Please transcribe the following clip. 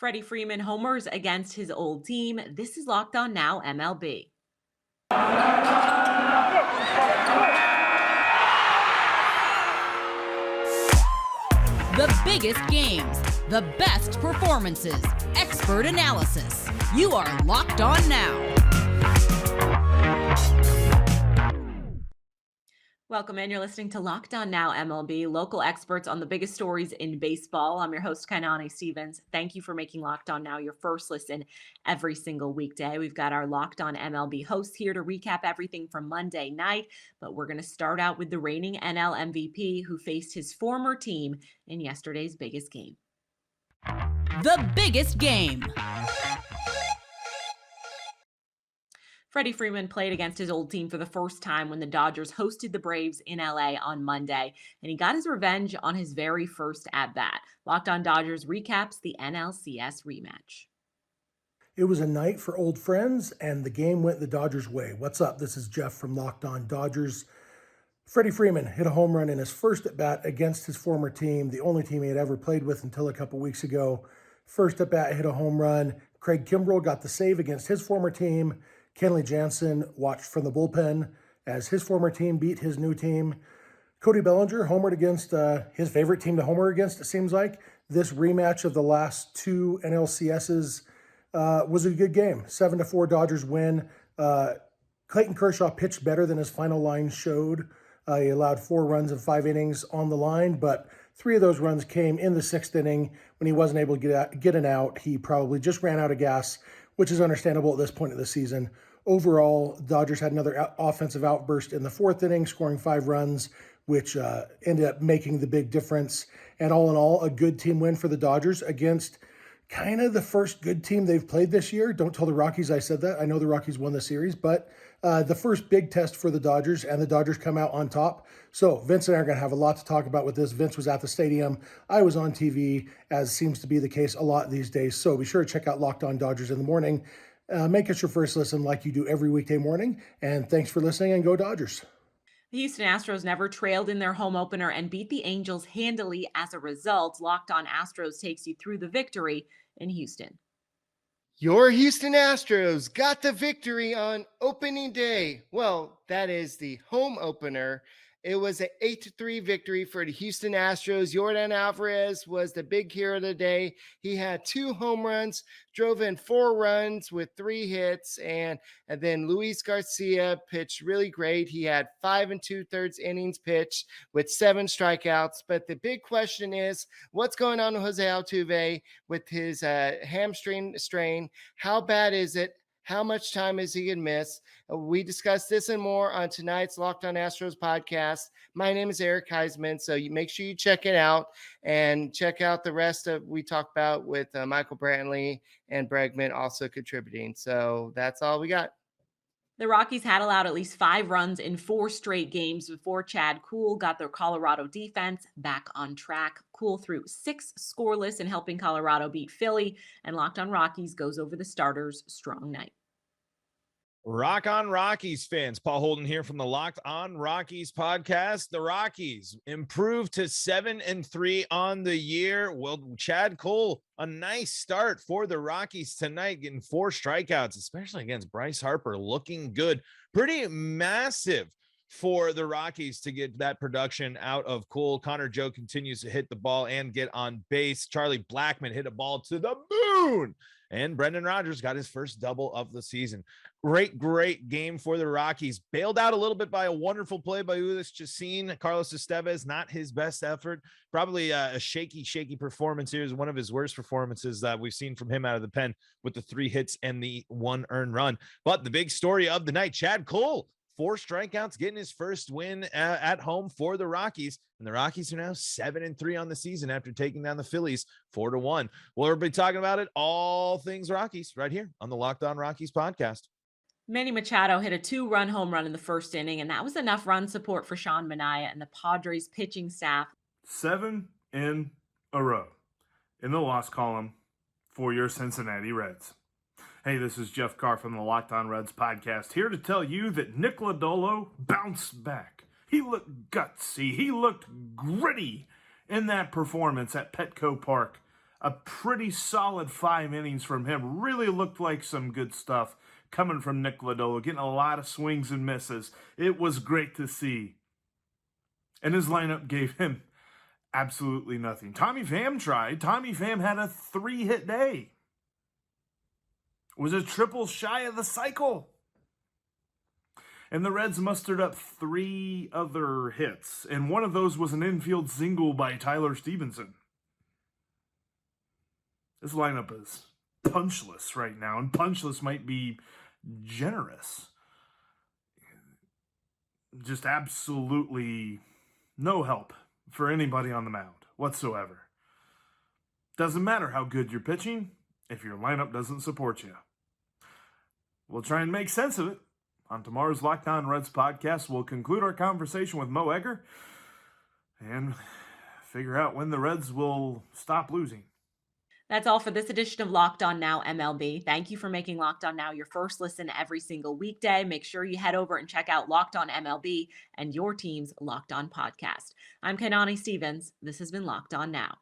Freddie Freeman homers against his old team. This is Locked On Now MLB. The biggest games, the best performances, expert analysis. You are Locked On Now. Welcome in. You're listening to Locked On Now MLB, local experts on the biggest stories in baseball. I'm your host, Kainani Stevens. Thank you for making Locked On Now your first listen every single weekday. We've got our Locked On MLB hosts here to recap everything from Monday night, but we're going to start out with the reigning NL MVP who faced his former team in yesterday's biggest game. The biggest game. Freddie Freeman played against his old team for the first time when the Dodgers hosted the Braves in LA on Monday, and he got his revenge on his very first at-bat. Locked On Dodgers recaps the NLCS rematch. It was a night for old friends, and the game went the Dodgers' way. What's up? This is Jeff from Locked On Dodgers. Freddie Freeman hit a home run in his first at-bat against his former team, the only team he had ever played with until a couple weeks ago. First at-bat, hit a home run. Craig Kimbrell got the save against his former team. Kenley Jansen watched from the bullpen as his former team beat his new team. Cody Bellinger homered against his favorite team to homer against, it seems like. This rematch of the last two NLCSs was a good game. 7-4 Dodgers win. Clayton Kershaw pitched better than his final line showed. He allowed 4 runs in 5 innings on the line, but 3 of those runs came in the 6th inning when he wasn't able to get an out. He probably just ran out of gas, which is understandable at this point of the season. Overall, Dodgers had another offensive outburst in the 4th inning, scoring 5 runs, which ended up making the big difference. And all in all, a good team win for the Dodgers against kind of the first good team they've played this year. Don't tell the Rockies I said that. I know the Rockies won the series, but the first big test for the Dodgers, and the Dodgers come out on top. So Vince and I are going to have a lot to talk about with this. Vince was at the stadium. I was on TV, as seems to be the case a lot these days. So be sure to check out Locked On Dodgers in the morning. Make it your first listen like you do every weekday morning. And thanks for listening, and go Dodgers. The Houston Astros never trailed in their home opener and beat the Angels handily as a result. Locked On Astros takes you through the victory in Houston. Your Houston Astros got the victory on opening day. Well, that is the home opener. It was an 8-3 victory for the Houston Astros. Yordan Alvarez was the big hero of the day. He had 2 home runs, drove in 4 runs with 3 hits, and then Luis Garcia pitched really great. He had 5 2/3 innings pitched with 7 strikeouts. But the big question is, what's going on with Jose Altuve with his hamstring strain? How bad is it? How much time is he going to miss? We discussed this and more on tonight's Locked On Astros podcast. My name is Eric Heisman, so you make sure you check it out and check out the rest of we talked about with Michael Brantley and Bregman also contributing. So that's all we got. The Rockies had allowed at least 5 runs in 4 straight games before Chad Kuhl got their Colorado defense back on track. Kuhl threw 6 scoreless in helping Colorado beat Philly, and Locked On Rockies goes over the starters' strong night. Rock on Rockies fans. Paul Holden here from the Locked On Rockies podcast. The Rockies improved to 7-3 on the year. Well, Chad Kuhl, a nice start for the Rockies tonight, getting 4 strikeouts, especially against Bryce Harper, looking good. Pretty massive for the Rockies to get that production out of Kuhl. Connor Joe continues to hit the ball and get on base. Charlie Blackmon hit a ball to the moon. And Brendan Rodgers got his first double of the season. Great game for the Rockies. Bailed out a little bit by a wonderful play by Ulis Chacin. Carlos Estevez, not his best effort. Probably a shaky performance here. Is one of his worst performances that we've seen from him out of the pen with the 3 hits and the 1 earned run. But the big story of the night, Chad Kuhl, 4 strikeouts, getting his first win at home for the Rockies. And the Rockies are now 7-3 on the season after taking down the Phillies 4-1. We'll be talking about it, all things Rockies, right here on the Locked On Rockies podcast. Manny Machado hit a 2-run home run in the first inning, and that was enough run support for Sean Manaea and the Padres pitching staff. 7 in a row in the loss column for your Cincinnati Reds. Hey, this is Jeff Carr from the Locked On Reds podcast, here to tell you that Nick Lodolo bounced back. He looked gutsy. He looked gritty in that performance at Petco Park A pretty solid 5 innings from him. Really looked like some good stuff coming from Nick Lodolo, getting a lot of swings and misses. It was great to see. And his lineup gave him absolutely nothing. Tommy Pham tried. Tommy Pham had a 3-hit day. Was a triple shy of the cycle. And the Reds mustered up 3 other hits. And one of those was an infield single by Tyler Stevenson. This lineup is punchless right now. And punchless might be generous. Just absolutely no help for anybody on the mound whatsoever. Doesn't matter how good you're pitching if your lineup doesn't support you. We'll try and make sense of it. On tomorrow's Locked On Reds podcast, we'll conclude our conversation with Mo Egger and figure out when the Reds will stop losing. That's all for this edition of Locked On Now MLB. Thank you for making Locked On Now your first listen every single weekday. Make sure you head over and check out Locked On MLB and your team's Locked On podcast. I'm Kainani Stevens. This has been Locked On Now.